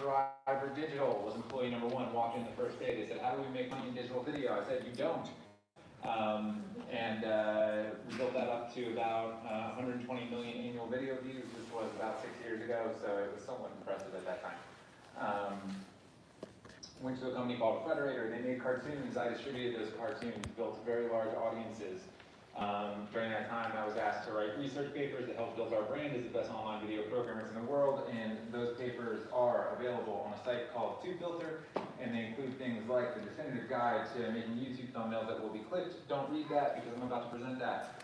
Driver Digital was employee number one. Walked in the first day. They said, "How do we make money in digital video?" I said, "You don't." We built that up to about 120 million annual video views, which was about 6 years ago. So it was somewhat impressive at that time. Went to a company called Federator. They made cartoons. I distributed those cartoons, built very large audiences. During that time, I was asked to write research papers that helped build our brand as the best online video programmers in the world, and those papers are available on a site called Tube, and they include things like the definitive guide to making YouTube thumbnails that will be clicked. Don't read that because I'm about to present that.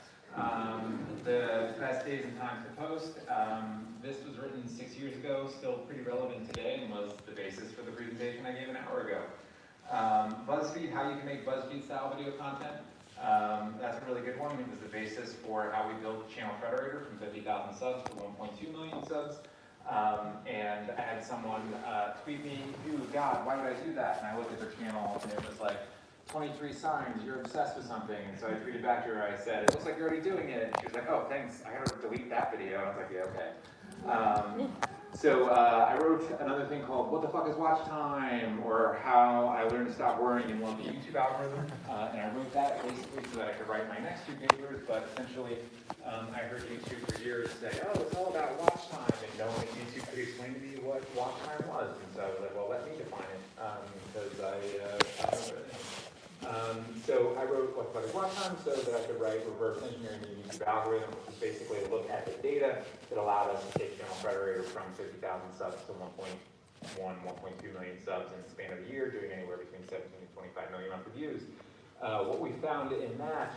The best days and times to post. This was written 6 years ago, still pretty relevant today, and was the basis for the presentation I gave an hour ago. BuzzFeed, how you can make BuzzFeed style video content. That's a really good one. It was the basis for how we built Channel Federator from 50,000 subs to 1.2 million subs. And I had someone tweet me, "Dude, God, why would I do that?" And I looked at their channel and it was like, 23 signs, you're obsessed with something. And so I tweeted back to her, I said, "It looks like you're already doing it." And she was like, "Oh, thanks, I gotta delete that video." And I was like, "Yeah, okay." I wrote another thing called "What the Fuck is Watch Time?" or "How I Learned to Stop Worrying and Love the YouTube Algorithm." And I wrote that basically so that I could write my next two papers, but essentially I heard YouTube for years say, "Oh, it's all about watch time," and no one at YouTube could explain to me what watch time was. And so I was like, "Well, let me define it," because I don't really know. So I wrote "What the Fuck is Watch Time?" so that I could write reverse engineering the YouTube algorithm, which is basically a look at the data that allowed us to take Channel Federator from 50,000 subs to 1.2 million subs in the span of a year, doing anywhere between 17 and 25 million monthly views. What we found in that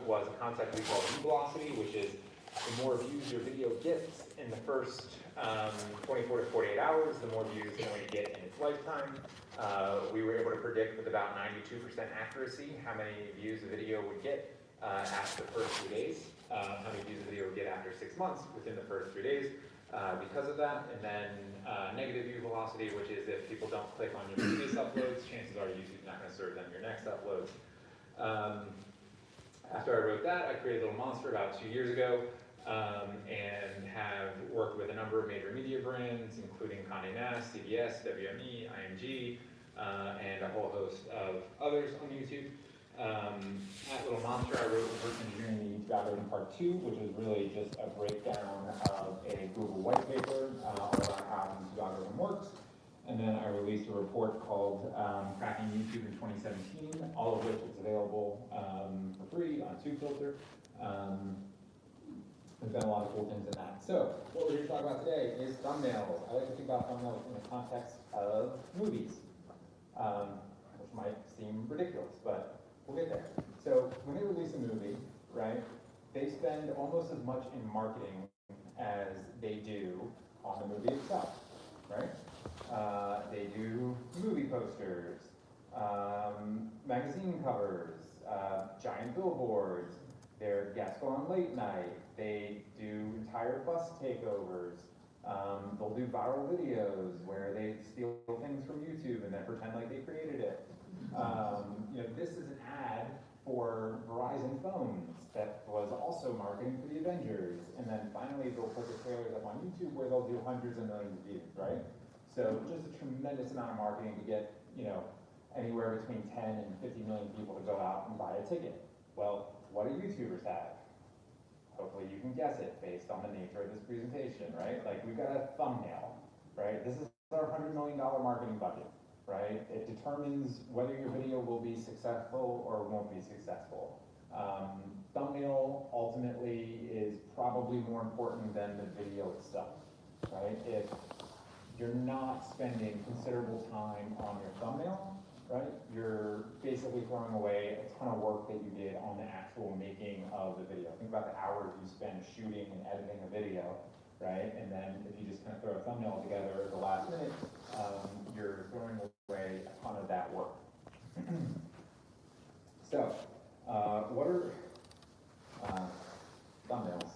was a concept we call view velocity, which is the more views your video gets in the first 24 to 48 hours, the more views it's going to get in its lifetime. We were able to predict with about 92% accuracy how many views a video would get after the first 3 days, how many views a video would get after 6 months within the first 3 days because of that. And then negative view velocity, which is if people don't click on your previous uploads, chances are YouTube's not going to serve them your next uploads. After I wrote that, I created a little monster about 2 years ago, and have worked with a number of major media brands, including Condé Nast, CBS, WME, IMG, and a whole host of others on YouTube. At Little Monster, I wrote Reverse Engineering the YouTube Algorithm Part 2, which is really just a breakdown of a Google white paper around how the YouTube algorithm works. And then I released a report called Cracking YouTube in 2017, all of which is available for free on TubeFilter. There's been a lot of cool things in that. So, what we're here to talk about today is thumbnails. I like to think about thumbnails in the context of movies, which might seem ridiculous, but we'll get there. So, when they release a movie, right, they spend almost as much in marketing as they do on the movie itself, right? They do movie posters, magazine covers, giant billboards. Their guests go on late night. They do entire bus takeovers. They'll do viral videos where they steal things from YouTube and then pretend like they created it. This is an ad for Verizon phones that was also marketing for the Avengers. And then finally, they'll put the trailers up on YouTube where they'll do hundreds of millions of views, right? So just a tremendous amount of marketing to get, anywhere between 10 and 50 million people to go out and buy a ticket. Well, what do YouTubers have? Hopefully you can guess it based on the nature of this presentation, right? Like, we've got a thumbnail, right? This is our $100 million marketing budget, right? It determines whether your video will be successful or won't be successful. Thumbnail ultimately is probably more important than the video itself, right? If you're not spending considerable time on your thumbnail, right, you're basically throwing away a ton of work that you did on the actual making of the video. Think about the hours you spend shooting and editing a video, right? And then if you just kind of throw a thumbnail together at the last minute, you're throwing away a ton of that work. So, what are thumbnails?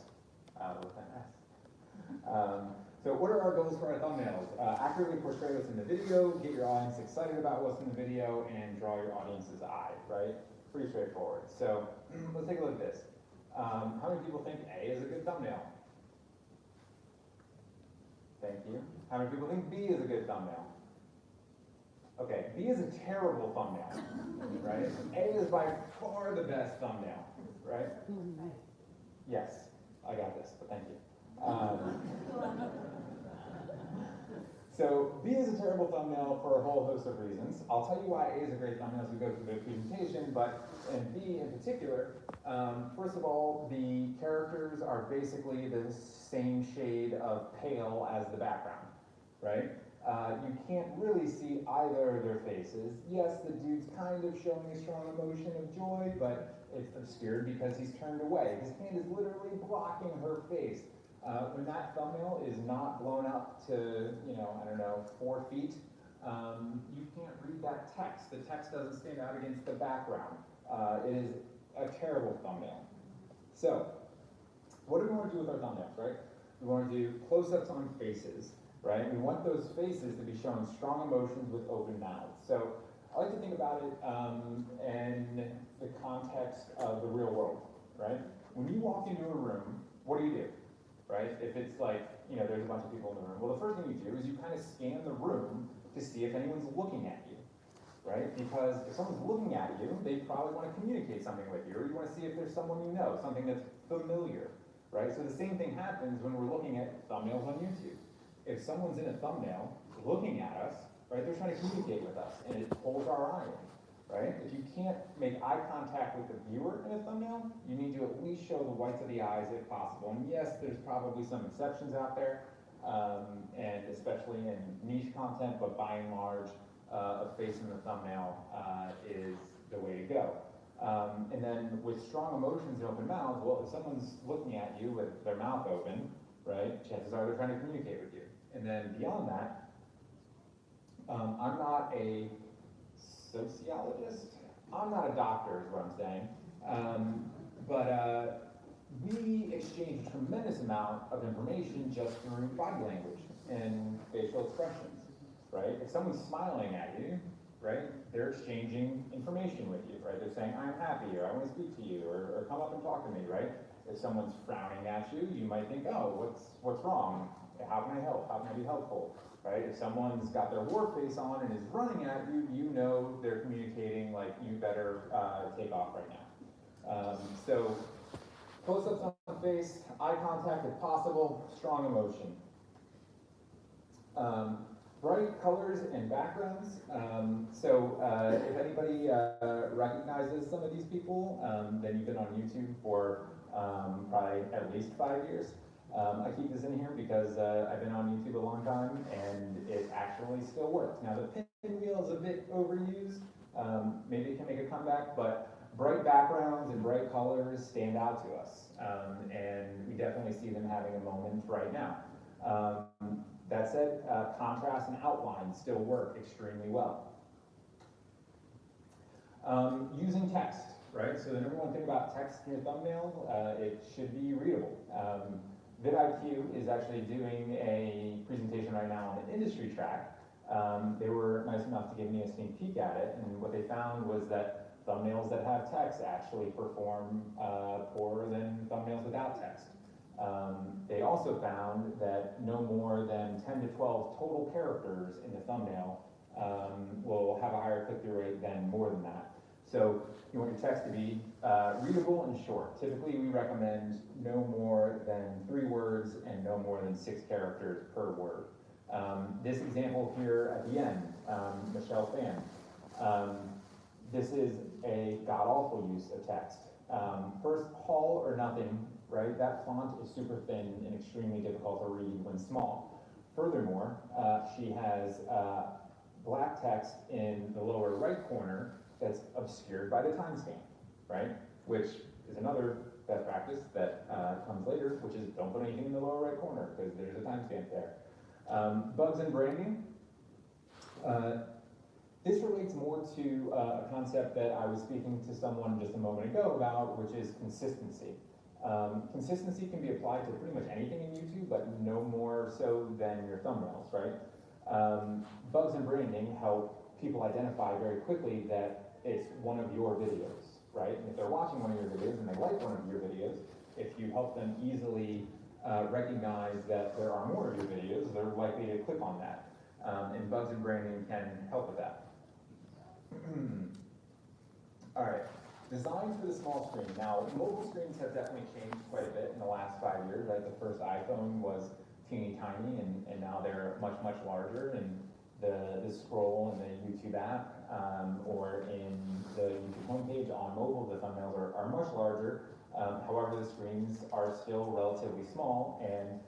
So what are our goals for our thumbnails? Accurately portray what's in the video, get your audience excited about what's in the video, and draw your audience's eye, right? Pretty straightforward. So let's take a look at this. How many people think A is a good thumbnail? Thank you. How many people think B is a good thumbnail? Okay, B is a terrible thumbnail, right? A is by far the best thumbnail, right? Yes, I got this, but thank you. So B is a terrible thumbnail for a whole host of reasons. I'll tell you why A is a great thumbnail as we go through the presentation, but in B in particular, first of all, the characters are basically the same shade of pale as the background, right? You can't really see either of their faces. Yes, the dude's kind of showing a strong emotion of joy, but it's obscured because he's turned away. His hand is literally blocking her face. When that thumbnail is not blown up to, I don't know, 4 feet, you can't read that text. The text doesn't stand out against the background. It is a terrible thumbnail. So, what do we want to do with our thumbnails, right? We want to do close-ups on faces, right? We want those faces to be showing strong emotions with open mouths. So, I like to think about it in the context of the real world, right? When you walk into a room, what do? Right? If it's like, there's a bunch of people in the room, well, the first thing you do is you kind of scan the room to see if anyone's looking at you, right? Because if someone's looking at you, they probably want to communicate something with you, or you want to see if there's someone you know, something that's familiar, right? So the same thing happens when we're looking at thumbnails on YouTube. If someone's in a thumbnail looking at us, right, they're trying to communicate with us, and it pulls our eye in. Right? If you can't make eye contact with the viewer in a thumbnail, you need to at least show the whites of the eyes if possible. And yes, there's probably some exceptions out there, and especially in niche content, but by and large, a face in the thumbnail is the way to go. And then with strong emotions and open mouths, well, if someone's looking at you with their mouth open, right, chances are they're trying to communicate with you. And then beyond that, I'm not a sociologist. I'm not a doctor, is what I'm saying. But we exchange a tremendous amount of information just through body language and facial expressions, right? If someone's smiling at you, right, they're exchanging information with you, right? They're saying, I'm happy, or I want to speak to you, or come up and talk to me, right? If someone's frowning at you, you might think, oh, what's wrong? How can I help? How can I be helpful? Right? If someone's got their war face on and is running at you, you know they're communicating like you better take off right now. So close-ups on the face, eye contact if possible, strong emotion. Bright colors and backgrounds. If anybody recognizes some of these people, then you've been on YouTube for probably at least 5 years. I keep this in here because I've been on YouTube a long time and it actually still works. Now the pinwheel is a bit overused, maybe it can make a comeback, but bright backgrounds and bright colors stand out to us. And we definitely see them having a moment right now. That said, contrast and outline still work extremely well. Using text, right? So the number one thing about text in your thumbnail, it should be readable. vidIQ is actually doing a presentation right now on the industry track. They were nice enough to give me a sneak peek at it, and what they found was that thumbnails that have text actually perform poorer than thumbnails without text. They also found that no more than 10 to 12 total characters in the thumbnail will have a higher click-through rate than more than that. So you want your text to be readable and short. Typically, we recommend no more than 3 words and no more than 6 characters per word. This example here at the end, Michelle Fan. This is a god-awful use of text. First, all or nothing, right? That font is super thin and extremely difficult to read when small. Furthermore, she has black text in the lower right corner that's obscured by the timestamp, right? Which is another best practice that comes later, which is don't put anything in the lower right corner because there's a timestamp there. Bugs in branding. This relates more to a concept that I was speaking to someone just a moment ago about, which is consistency. Consistency can be applied to pretty much anything in YouTube, but no more so than your thumbnails, right? Bugs in branding help people identify very quickly that it's one of your videos, right? And if they're watching one of your videos and they like one of your videos, if you help them easily recognize that there are more of your videos, are likely to click on that. And bugs in branding can help with that. All right, designs for the small screen. Now, mobile screens have definitely changed quite a bit in the last 5 years, right? The first iPhone was teeny tiny, and now they're much, much larger, and the scroll in the YouTube app, or in the YouTube homepage on mobile, the thumbnails are much larger. However, the screens are still relatively small, and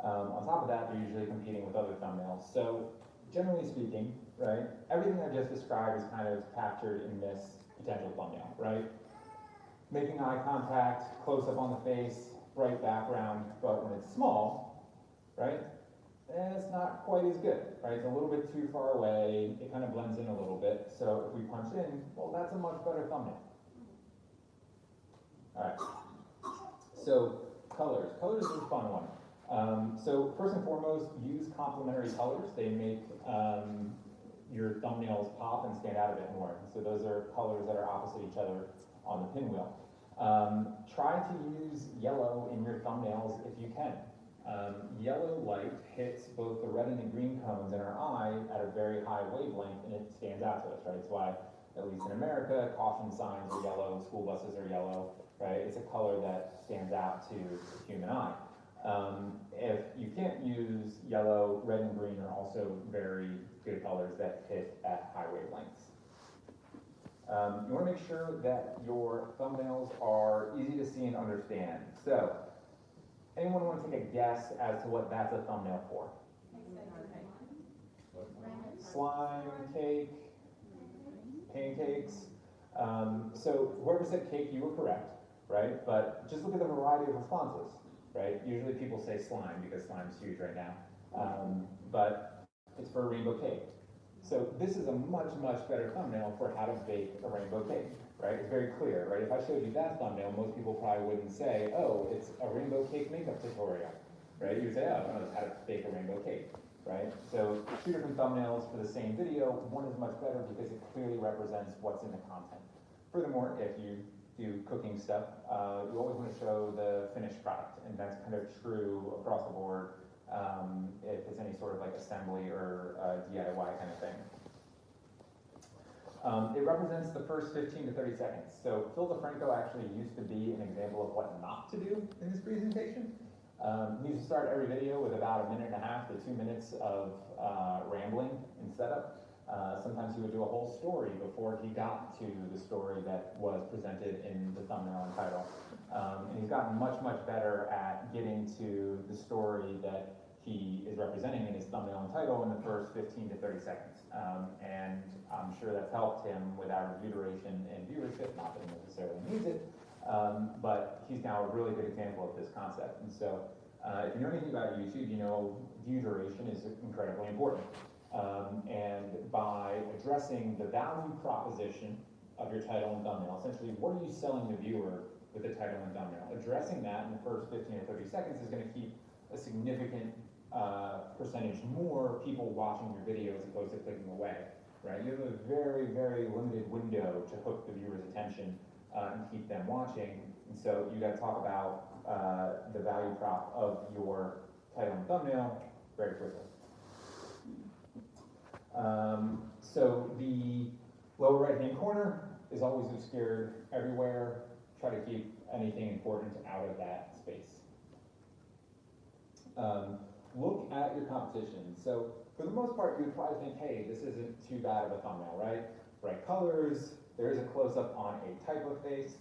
on top of that, they're usually competing with other thumbnails. So, generally speaking, right, everything I just described is kind of captured in this potential thumbnail, right? Making eye contact, close up on the face, bright background, but when it's small, right, it's not quite as good, right? It's a little bit too far away, it kind of blends in a little bit, so if we punch in, well, that's a much better thumbnail. All right, so colors. Colors is a fun one. So first and foremost, use complementary colors. They make your thumbnails pop and stand out a bit more. So those are colors that are opposite each other on the pinwheel. Try to use yellow in your thumbnails if you can. Yellow light hits both the red and the green cones in our eye at a very high wavelength, and it stands out to us, right? It's why, at least in America, caution signs are yellow, school buses are yellow, right? It's a color that stands out to the human eye. If you can't use yellow, red and green are also very good colors that hit at high wavelengths. You want to make sure that your thumbnails are easy to see and understand. So, anyone want to take a guess as to what that's a thumbnail for? Slime, cake, pancakes. So whoever said cake, you were correct, right? But just look at the variety of responses, right? Usually people say slime because slime's huge right now, but it's for a rainbow cake. So this is a much, much better thumbnail for how to bake a rainbow cake, right? It's very clear, right? If I showed you that thumbnail, most people probably wouldn't say, oh, it's a rainbow cake makeup tutorial, right? You would say, oh, no, it's how to bake a rainbow cake, right? So two different thumbnails for the same video. One is much better because it clearly represents what's in the content. Furthermore, if you do cooking stuff, you always want to show the finished product, and that's kind of true across the board. If it's any sort of like assembly or DIY kind of thing. It represents the first 15 to 30 seconds. So Phil DeFranco actually used to be an example of what not to do in this presentation. He used to start every video with about 1.5 to 2 minutes of rambling and setup. Sometimes he would do a whole story before he got to the story that was presented in the thumbnail and title. And he's gotten much, much better at getting to the story that he is representing in his thumbnail and title in the first 15 to 30 seconds. And I'm sure that's helped him with average view duration and viewership, not that he necessarily needs it, but he's now a really good example of this concept. And so if you know anything about YouTube, you know view duration is incredibly important. And by addressing the value proposition of your title and thumbnail, essentially what are you selling the viewer with the title and thumbnail? Addressing that in the first 15 to 30 seconds is going to keep a significant percentage more people watching your video as opposed to clicking away, right? You have a very, very limited window to hook the viewer's attention and keep them watching. And so you got to talk about the value prop of your title and thumbnail very quickly. So the lower right-hand corner is always obscured everywhere. Try to keep anything important out of that space. Look at your competition. So for the most part, you would probably think, hey, this isn't too bad of a thumbnail, right? Bright colors, there is a close-up on a type of face,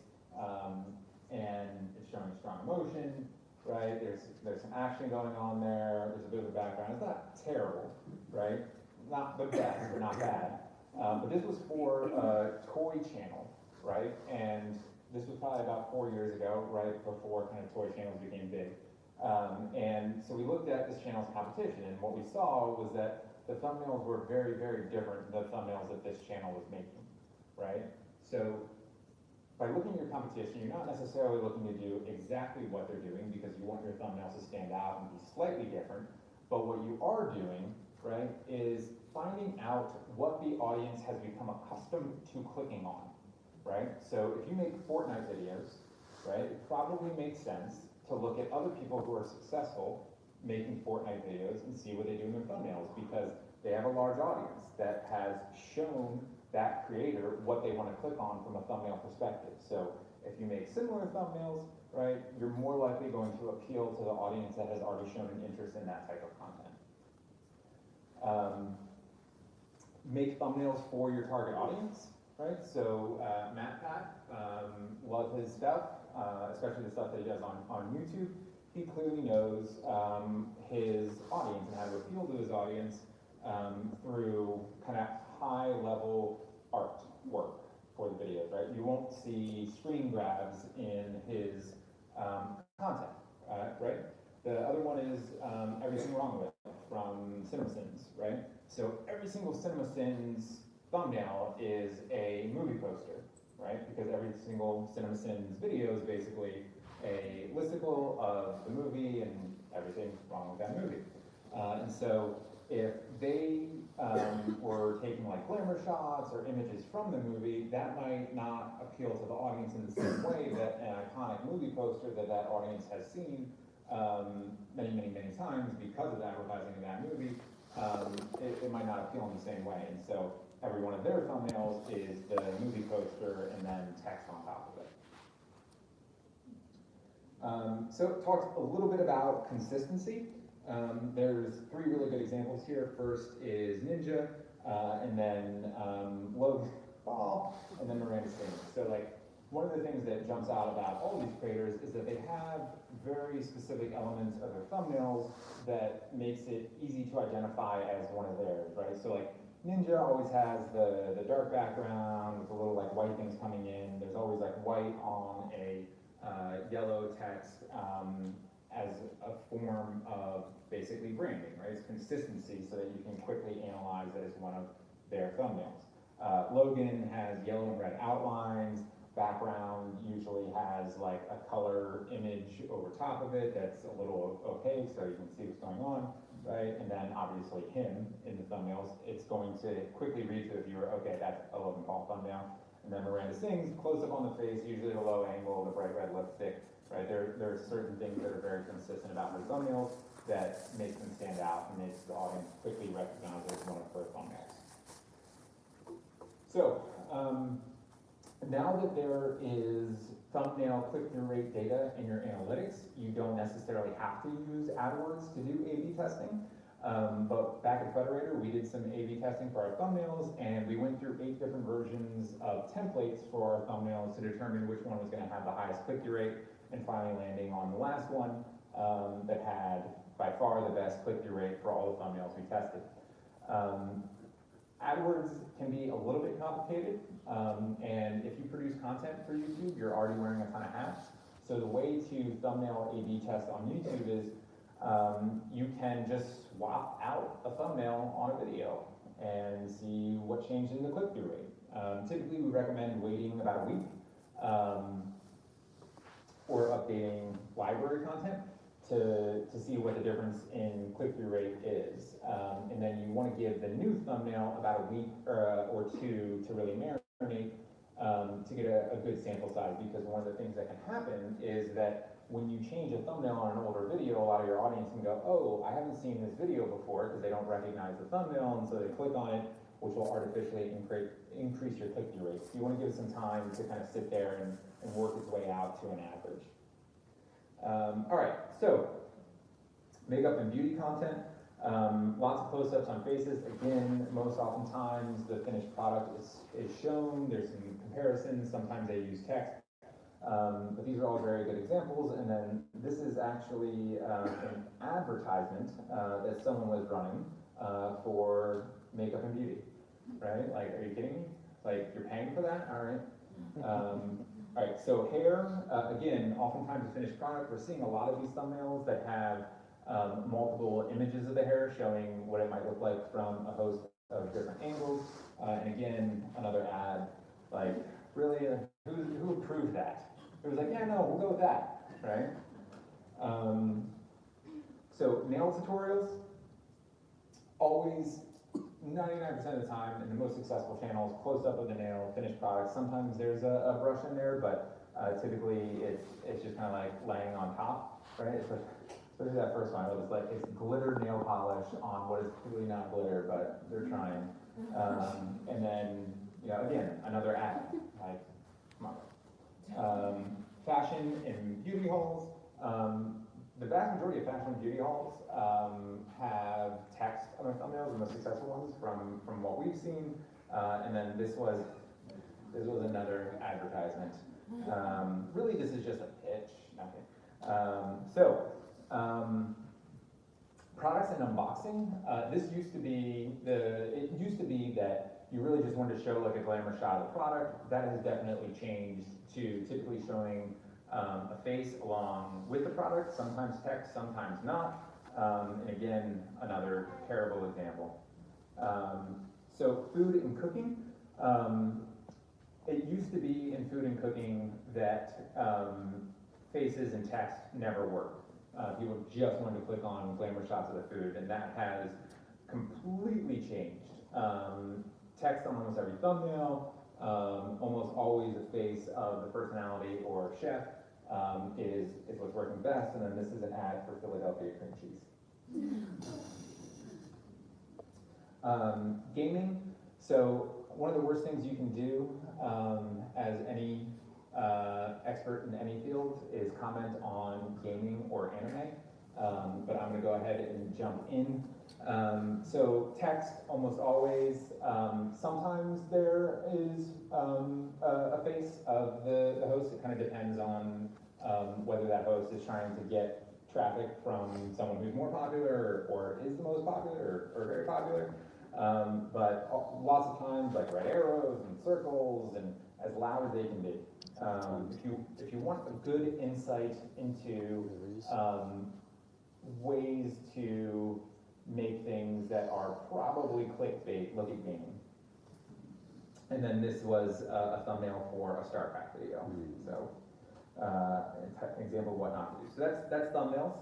and it's showing strong emotion, right? There's some action going on there, there's a bit of a background. It's not terrible, right? Not the best, but not bad. But this was for a toy channel, right? And this was probably about 4 years ago, right before kind of toy channels became big. And so we looked at this channel's competition, and what we saw was that the thumbnails were very, very different than the thumbnails that this channel was making, right? So by looking at your competition, you're not necessarily looking to do exactly what they're doing because you want your thumbnails to stand out and be slightly different, but what you are doing, right, is finding out what the audience has become accustomed to clicking on, right? So if you make Fortnite videos, right, it probably makes sense to look at other people who are successful making Fortnite videos and see what they do in their thumbnails, because they have a large audience that has shown that creator what they want to click on from a thumbnail perspective. So if you make similar thumbnails, right, you're more likely going to appeal to the audience that has already shown an interest in that type of content. Make thumbnails for your target audience, right? So MatPat, love his stuff, especially the stuff that he does on YouTube. He clearly knows his audience and how to appeal to his audience through kind of high-level art work for the videos, right? You won't see screen grabs in his content, right? The other one is Everything Wrong With It from CinemaSins, right? So every single CinemaSins thumbnail is a movie poster, right? Because every single CinemaSins video is basically a listicle of the movie and everything wrong with that movie. And so if they were taking like glamour shots or images from the movie, that might not appeal to the audience in the same way that an iconic movie poster that audience has seen many times because of the advertising in that movie, it might not appeal in the same way. And so every one of their thumbnails is the movie poster and then text on top of it. So it talks a little bit about consistency. There's three really good examples here. First is Ninja, and then Logan Paul, and then Miranda Sings. So like, one of the things that jumps out about all these creators is that they have very specific elements of their thumbnails that makes it easy to identify as one of theirs, right? So like, Ninja always has the dark background with the little like white things coming in. There's always like white on a yellow text as a form of basically branding, right? It's consistency so that you can quickly analyze it as one of their thumbnails. Logan has yellow and red outlines. Background usually has like a color image over top of it that's a little opaque so you can see what's going on, right? And then obviously him in the thumbnails, it's going to quickly read to the viewer, okay, that's a Logan Paul thumbnail. And then Miranda Sings, close up on the face, usually the low angle, the bright red lipstick, right? There are certain things that are very consistent about her thumbnails that makes them stand out and makes the audience quickly recognize it as one of her thumbnails. So, now that there is thumbnail click-through rate data in your analytics, you don't necessarily have to use AdWords to do A/B testing. But back at Federator, we did some A/B testing for our thumbnails, and we went through 8 different versions of templates for our thumbnails to determine which one was going to have the highest click-through rate, and finally landing on the last one that had by far the best click-through rate for all the thumbnails we tested. AdWords can be a little bit complicated, and if you produce content for YouTube, you're already wearing a ton of hats. So the way to thumbnail A/B test on YouTube is you can just swap out a thumbnail on a video and see what changed in the click-through rate. Typically, we recommend waiting about a week or updating library content to see what the difference in click-through rate is. And then you want to give the new thumbnail about a week or two to really marinate to get a good sample size, because one of the things that can happen is that when you change a thumbnail on an older video, a lot of your audience can go, oh, I haven't seen this video before, because they don't recognize the thumbnail, and so they click on it, which will artificially increase your click-through rate. So you want to give it some time to kind of sit there and work its way out to an average. All right, so makeup and beauty content. Lots of close-ups on faces. Again, most oftentimes the finished product is shown. There's some comparisons. Sometimes they use text. But these are all very good examples. And then this is actually an advertisement that someone was running for makeup and beauty, right? Like, are you kidding me? Like, you're paying for that? All right. All right, so hair, again, oftentimes a finished product. We're seeing a lot of these thumbnails that have multiple images of the hair showing what it might look like from a host of different angles. And again, another ad, like, really, who approved that? It was like, yeah, no, we'll go with that, right? So nail tutorials, always 99% of the time in the most successful channels, close up of the nail, finished product. Sometimes there's a brush in there, but typically it's just kind of like laying on top, right? especially that first one, it was like, it's glitter nail polish on what is clearly not glitter, but they're trying. And then, you know, again, another ad, like, come on. Fashion and beauty hauls. The vast majority of fashion and beauty hauls have text on their thumbnails, the most successful ones from what we've seen. And then this was another advertisement. Really, this is just a pitch. Okay. Products and unboxing. It used to be that you really just wanted to show like a glamour shot of the product. That has definitely changed to typically showing a face along with the product, sometimes text, sometimes not. And again, another terrible example. So food and cooking. It used to be in food and cooking that faces and text never worked. People just wanted to click on glamour shots of the food, and that has completely changed. Text on almost every thumbnail, almost always a face of the personality or chef is what's working best, and then this is an ad for Philadelphia cream cheese. Gaming. So one of the worst things you can do as any expert in any field is comment on gaming or anime, but I'm going to go ahead and jump in. So text, almost always. Sometimes there is a face of the host. It kind of depends on whether that host is trying to get traffic from someone who's more popular or is the most popular or very popular. But lots of times, like red arrows and circles and as loud as they can be. If you want a good insight into ways to make things that are probably clickbait, look at gaming. And then this was a thumbnail for a StarCraft video. So an example of what not to do. So that's thumbnails.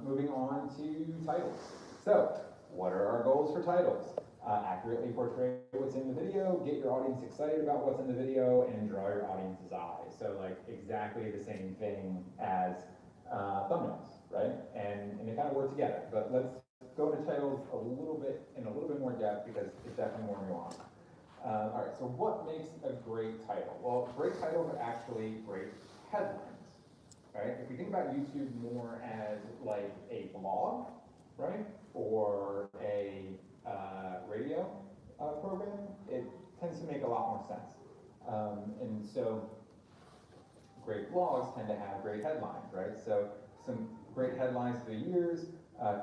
Moving on to titles. So what are our goals for titles? Accurately portray what's in the video, get your audience excited about what's in the video, and draw your audience's eye. So like exactly the same thing as thumbnails, right? And they kind of work together. But let's go to titles a little bit more depth because it's definitely more nuanced. All right, so what makes a great title? Well, great titles are actually great headlines, right? If we think about YouTube more as like a blog, right, or a radio program, it tends to make a lot more sense. And so great blogs tend to have great headlines, right? So some great headlines for the years,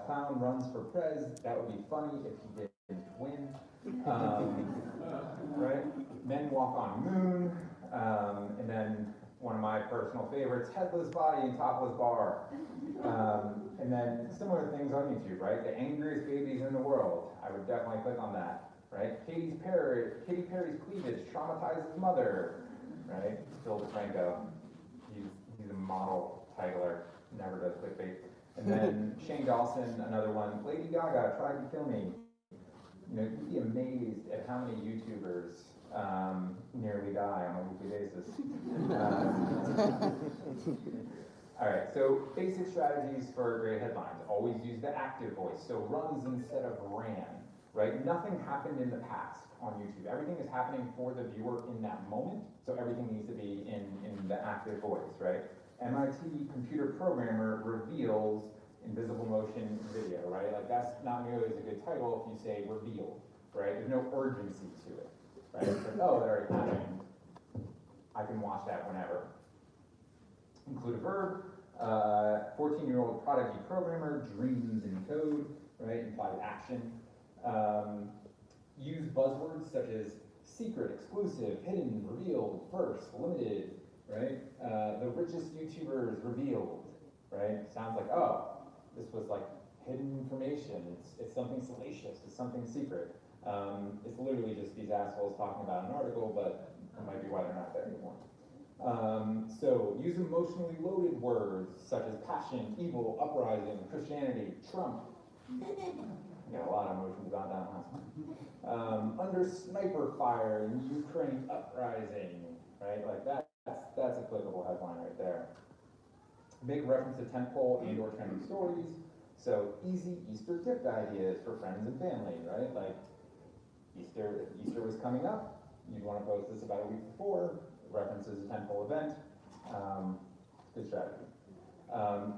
clown runs for prez, that would be funny if he didn't win. Right? Men walk on moon, and then one of my personal favorites, headless body and topless bar. And then similar things on YouTube, right? The angriest babies in the world. I would definitely click on that, right? Katy Perry's cleavage traumatizes mother, right? Phil DeFranco, he's a model titler, never does clickbait. And then Shane Dawson, another one, Lady Gaga tried to kill me. You know, you'd be amazed at how many YouTubers nearly die on a weekly basis. All right, so basic strategies for great headlines. Always use the active voice, so runs instead of ran, right? Nothing happened in the past on YouTube. Everything is happening for the viewer in that moment, so everything needs to be in the active voice, right? MIT computer programmer reveals invisible motion video, right? Like that's not nearly as a good title if you say revealed, right? There's no urgency to it, right? It's like, oh, that already happened. I can watch that whenever. Include a verb. 14-year-old prodigy programmer dreams in code, right? Implies action. Use buzzwords such as secret, exclusive, hidden, revealed, first, limited, right? The richest YouTubers revealed, right? Sounds like, oh, this was like hidden information. It's something salacious. It's something secret. It's literally just these assholes talking about an article, but that might be why they're not there anymore. So use emotionally loaded words such as passion, evil, uprising, Christianity, Trump. Got a lot of emotions on that last one. Under sniper fire in Ukraine uprising, right? Like that's a clickable headline right there. Make reference to tentpole and or trending stories. So easy Easter gift ideas for friends and family, right? Like Easter, if Easter was coming up, you'd want to post this about a week before, references a tentpole event. Good strategy.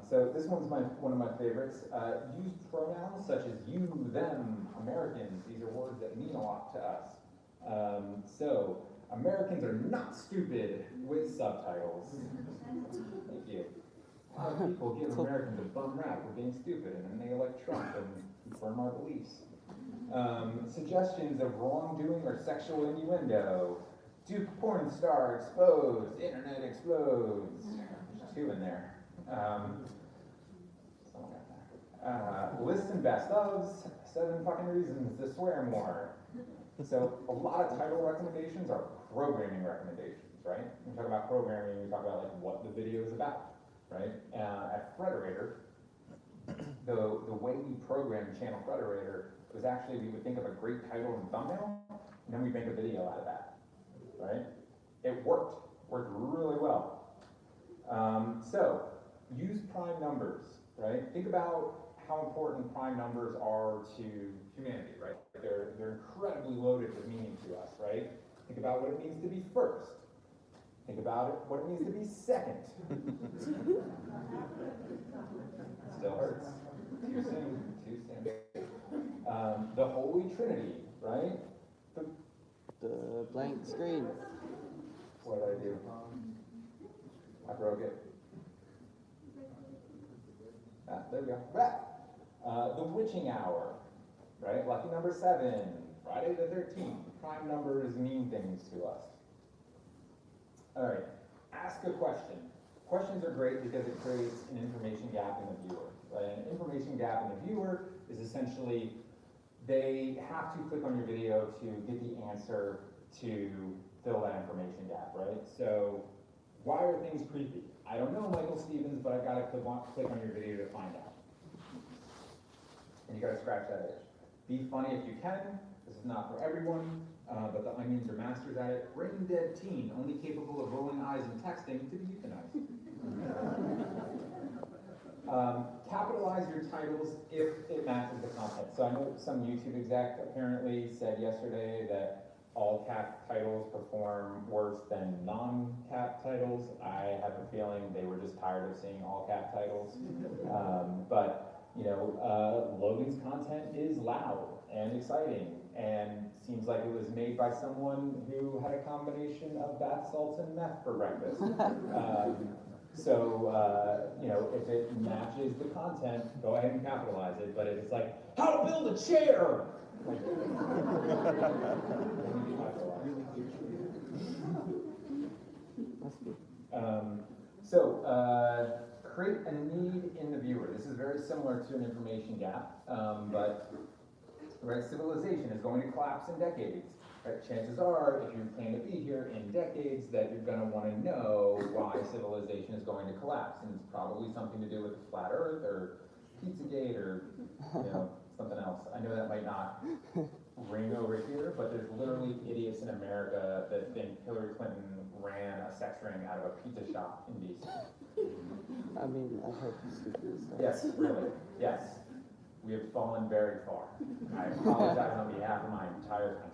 So this one's one of my favorites. Use pronouns such as you, them, Americans. These are words that mean a lot to us. So Americans are not stupid with subtitles. Thank you. A lot of people give Americans a bum rap for being stupid, and then they elect Trump and confirm our beliefs. Suggestions of wrongdoing or sexual innuendo. Duke porn star exposed, internet explodes. There's 2 in there. Someone got that. Lists and best ofs, 7 fucking reasons to swear more. So a lot of title recommendations are programming recommendations, right? When we talk about programming, we talk about like what the video is about, right? At Frederator, the way we programmed Channel Frederator was actually we would think of a great title and thumbnail, and then we'd make a video out of that, right? It worked really well. So use prime numbers, right? Think about how important prime numbers are to humanity, right? They're incredibly loaded with meaning to us, right? Think about what it means to be first. Think about what it means to be second. Still hurts. Too soon. The Holy Trinity, right? The blank screen. What did I do? I broke it. There we go. The witching hour, right? Lucky number 7, Friday the 13th. Prime numbers mean things to us. All right, ask a question. Questions are great because it creates an information gap in the viewer. Right? An information gap in the viewer is essentially they have to click on your video to get the answer to fill that information gap, right? So why are things creepy? I don't know, Michael Stevens, but I gotta click on your video to find out. And you gotta scratch that itch. Be funny if you can. This is not for everyone, but the Onions are masters at it. Brain dead teen, only capable of rolling eyes and texting to be euthanized. Capitalize your titles if it matches the content. So I know some YouTube exec apparently said yesterday that all cap titles perform worse than non-cap titles. I have a feeling they were just tired of seeing all cap titles. But you know, Logan's content is loud and exciting and seems like it was made by someone who had a combination of bath salts and meth for breakfast. So, you know, if it matches the content, go ahead and capitalize it. But if it's like, how to build a chair! Like, create a need in the viewer. This is very similar to an information gap, but right, civilization is going to collapse in decades. Right? Chances are, if you plan to be here in decades, that you're going to want to know why civilization is going to collapse, and it's probably something to do with the flat Earth or Pizzagate or something else. I know that might not ring over here, but there's literally idiots in America that think Hillary Clinton ran a sex ring out of a pizza shop in DC. I mean, I've heard stupid stuff. Yes, really. Yes. We have fallen very far. I apologize on behalf of my entire country.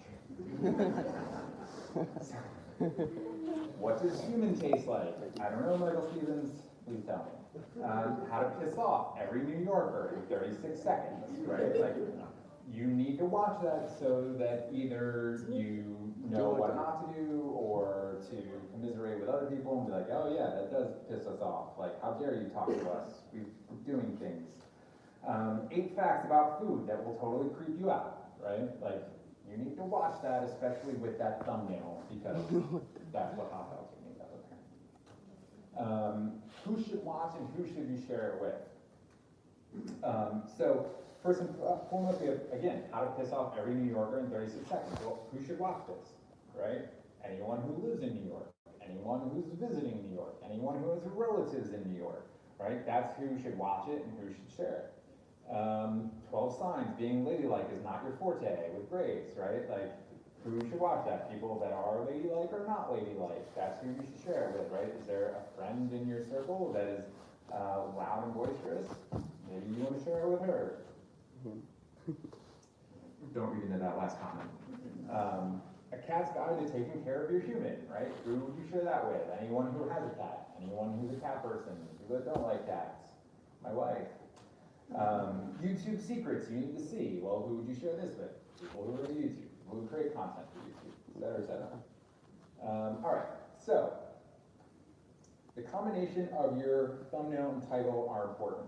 What does human taste like? I don't know, Michael Stevens. Please tell me. How to piss off every New Yorker in 36 seconds, right? Like, you need to watch that so that either you know what not to do or to commiserate with other people and be like, oh yeah, that does piss us off. Like, how dare you talk to us? We're doing things. 8 facts about food that will totally creep you out, right? Like, you need to watch that, especially with that thumbnail, because that's what hot dogs are made out of. Who should watch and who should you share it with? So, first and foremost, we have, again, how to piss off every New Yorker in 36 seconds. Well, who should watch this, right? Anyone who lives in New York, anyone who's visiting New York, anyone who has relatives in New York, right? That's who should watch it and who should share it. 12 signs being ladylike is not your forte with Graves, right? Like, who should watch that? People that are ladylike or not ladylike. That's who you should share it with, right? Is there a friend in your circle that is loud and boisterous, maybe you want to share it with her. Don't read into that last comment. A cat's guide to taking care of your human, right? Who would you share that with? Anyone who has a cat, anyone who's a cat person, people that don't like cats, my wife. YouTube secrets you need to see. Well, who would you share this with? People who are into YouTube, people who create content for YouTube, et cetera, et cetera. All right, so the combination of your thumbnail and title are important,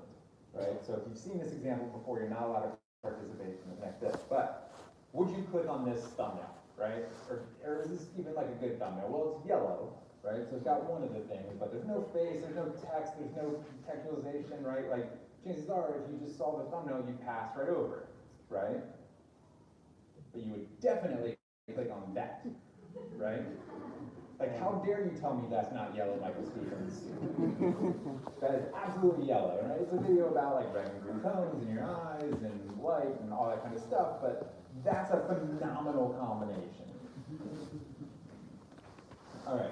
right? So if you've seen this example before, you're not allowed to participate in the next step. But would you click on this thumbnail, right? Or is this even like a good thumbnail? Well, it's yellow, right? So it's got one of the things, but there's no face, there's no text, there's no contextualization, right? Like, chances are, if you just saw the thumbnail, you'd pass right over it, right? But you would definitely click on that, right? Like, how dare you tell me that's not yellow, Michael Stevens? That is absolutely yellow, right? It's a video about like red and green tones in your eyes and light and all that kind of stuff, but that's a phenomenal combination. All right.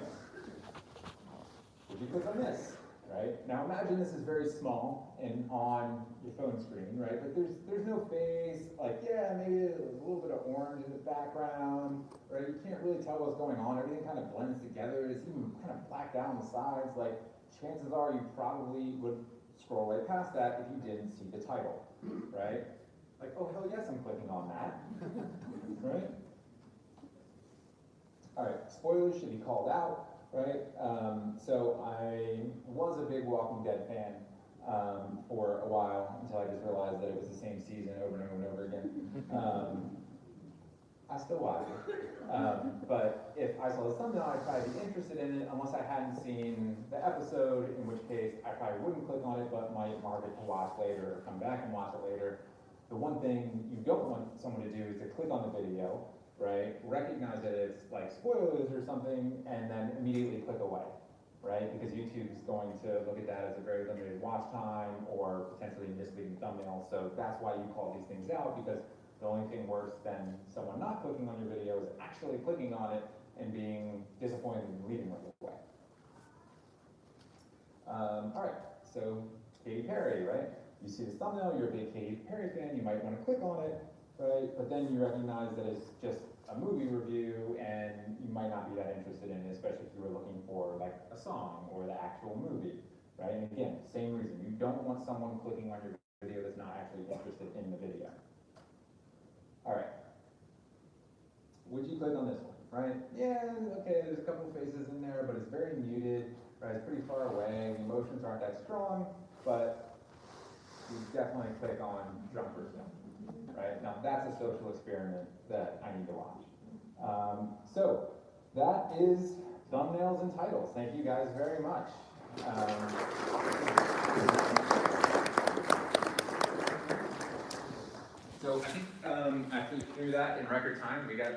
Would you click on this? Right? Now imagine this is very small and on your phone screen, right? But there's no face, like, yeah, maybe there's a little bit of orange in the background, right? You can't really tell what's going on. Everything kind of blends together. It's even kind of blacked out on the sides. Like, chances are you probably would scroll right past that if you didn't see the title, right? Like, oh, hell yes, I'm clicking on that, right? All right, spoilers should be called out. Right, so I was a big Walking Dead fan for a while until I just realized that it was the same season over and over and over again. I still watch it, but if I saw the thumbnail, I'd probably be interested in it unless I hadn't seen the episode, in which case I probably wouldn't click on it, but might mark it to watch later or come back and watch it later. The one thing you don't want someone to do is to click on the video, right? Recognize that it's like spoilers or something, and then immediately click away, right? Because YouTube's going to look at that as a very limited watch time or potentially misleading thumbnail. So that's why you call these things out, because the only thing worse than someone not clicking on your video is actually clicking on it and being disappointed and leaving right away. All right, so Katy Perry, right? You see this thumbnail, you're a big Katy Perry fan, you might want to click on it, right? But then you recognize that it's just a movie review and you might not be that interested in it, especially if you were looking for like a song or the actual movie, right? And again, same reason. You don't want someone clicking on your video that's not actually interested in the video. All right. Would you click on this one, right? Yeah, okay, there's a couple faces in there, but it's very muted, right? It's pretty far away, the emotions aren't that strong, but you definitely click on drunk person. Right? Now that's a social experiment that I need to watch. So that is thumbnails and titles. Thank you guys very much. So I think actually through that in record time, we got